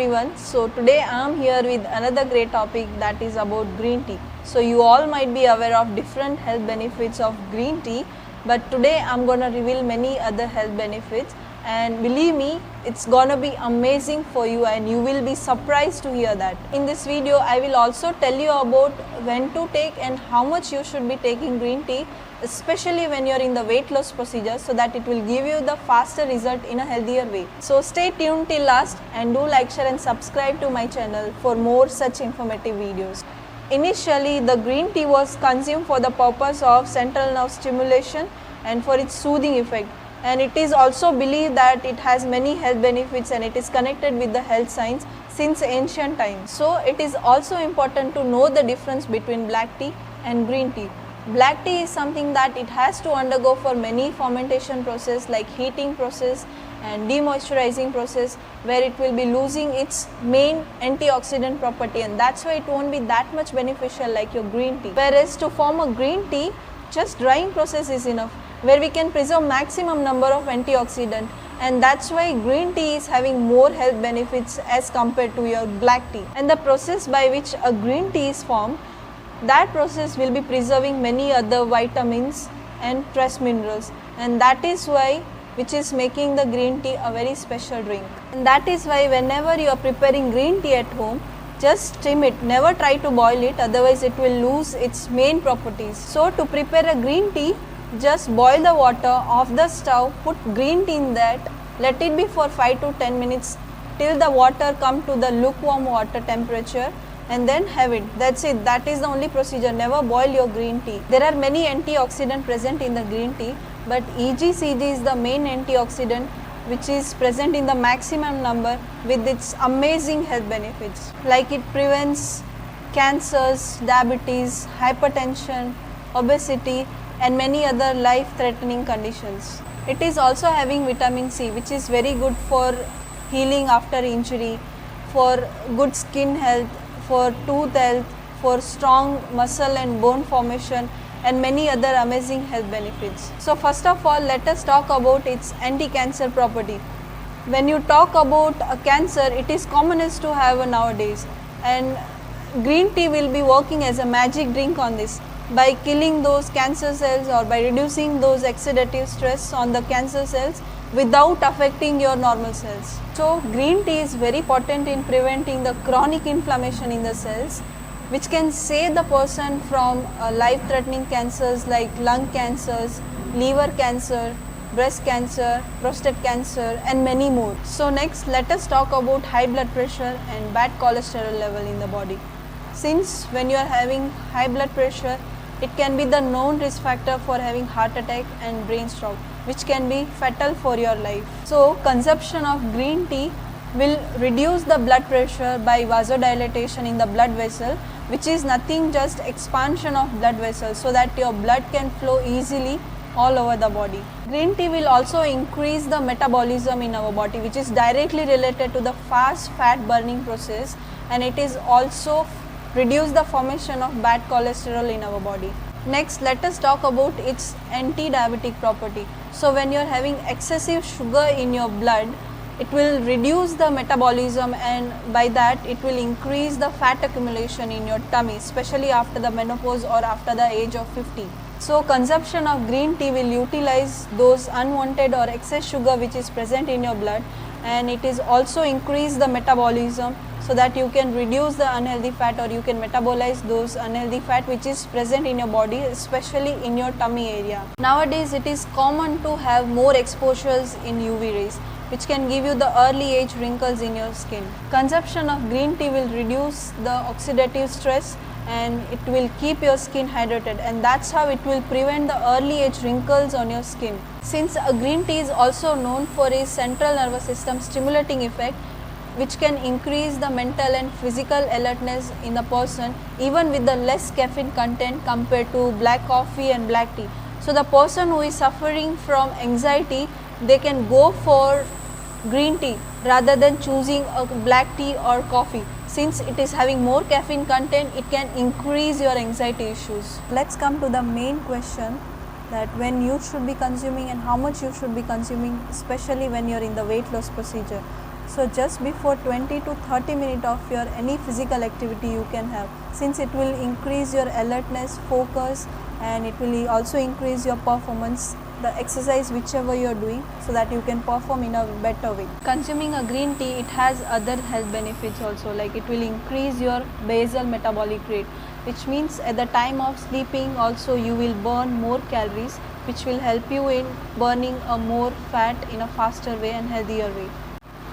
everyone. So today I am here with another great topic that is about green tea. So you all might be aware of different health benefits of green tea, but today I am going to reveal many other health benefits, and believe me, it's gonna be amazing for you and you will be surprised to hear that. In this video I will also tell you about when to take and how much you should be taking green tea, especially when you're in the weight loss procedure, so that it will give you the faster result in a healthier way. So stay tuned till last and do like, share and subscribe to my channel for more such informative videos. Initially, the green tea was consumed for the purpose of central nerve stimulation and for its soothing effect. And it is also believed that it has many health benefits and it is connected with the health science since ancient times. So it is also important to know the difference between black tea and green tea. Black tea is something that it has to undergo for many fermentation process like heating process and demoisturizing process, where it will be losing its main antioxidant property, and that's why it won't be that much beneficial like your green tea. Whereas to form a green tea, just drying process is enough, where we can preserve maximum number of antioxidant, and that's why green tea is having more health benefits as compared to your black tea. And the process by which a green tea is formed, that process will be preserving many other vitamins and trace minerals, and that is why which is making the green tea a very special drink. And that is why whenever you are preparing green tea at home, just steam it, never try to boil it, otherwise it will lose its main properties. So to prepare a green tea, just boil the water off the stove, put green tea in that, let it be for 5 to 10 minutes till the water come to the lukewarm water temperature, and then have it. That's it. That is the only procedure. Never boil your green tea. There are many antioxidants present in the green tea, but EGCG is the main antioxidant which is present in the maximum number with its amazing health benefits. Like it prevents cancers, diabetes, hypertension, obesity and many other life-threatening conditions. It is also having vitamin C, which is very good for healing after injury, for good skin health, for tooth health, for strong muscle and bone formation and many other amazing health benefits. So first of all, let us talk about its anti-cancer property. When you talk about a cancer, it is commonest to have nowadays, and green tea will be working as a magic drink on this, by killing those cancer cells or by reducing those oxidative stress on the cancer cells without affecting your normal cells. So green tea is very potent in preventing the chronic inflammation in the cells, which can save the person from life-threatening cancers like lung cancers, liver cancer, breast cancer, prostate cancer and many more. So next, let us talk about high blood pressure and bad cholesterol level in the body. Since when you are having high blood pressure, it can be the known risk factor for having heart attack and brain stroke, which can be fatal for your life. So consumption of green tea will reduce the blood pressure by vasodilatation in the blood vessel, which is nothing just expansion of blood vessels so that your blood can flow easily all over the body. Green tea will also increase the metabolism in our body, which is directly related to the fast fat burning process, and it is also reduce the formation of bad cholesterol in our body. Next, let us talk about its anti-diabetic property. So when you are having excessive sugar in your blood, it will reduce the metabolism, and by that it will increase the fat accumulation in your tummy, especially after the menopause or after the age of 50. So consumption of green tea will utilize those unwanted or excess sugar which is present in your blood, and it is also increase the metabolism so that you can reduce the unhealthy fat, or you can metabolize those unhealthy fat which is present in your body, especially in your tummy area. Nowadays it is common to have more exposures in UV rays, which can give you the early age wrinkles in your skin. Consumption of green tea will reduce the oxidative stress and it will keep your skin hydrated, and that's how it will prevent the early age wrinkles on your skin. Since a green tea is also known for its central nervous system stimulating effect, which can increase the mental and physical alertness in the person even with the less caffeine content compared to black coffee and black tea. So the person who is suffering from anxiety, they can go for green tea rather than choosing a black tea or coffee. Since it is having more caffeine content, it can increase your anxiety issues. Let's come to the main question, that when you should be consuming and how much you should be consuming, especially when you're in the weight loss procedure. So just before 20 to 30 minutes of your any physical activity you can have, since it will increase your alertness, focus, and it will also increase your performance, the exercise whichever you are doing, so that you can perform in a better way. Consuming a green tea, it has other health benefits also, like it will increase your basal metabolic rate, which means at the time of sleeping also you will burn more calories, which will help you in burning a more fat in a faster way and healthier way.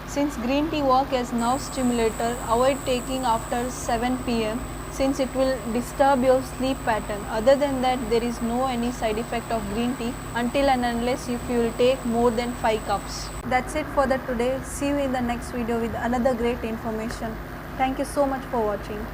Since green tea work as nerve stimulator, avoid taking after 7 pm, since it will disturb your sleep pattern. Other than that, there is no any side effect of green tea until and unless if you will take more than 5 cups. That's it for the today. See you in the next video with another great information. Thank you so much for watching.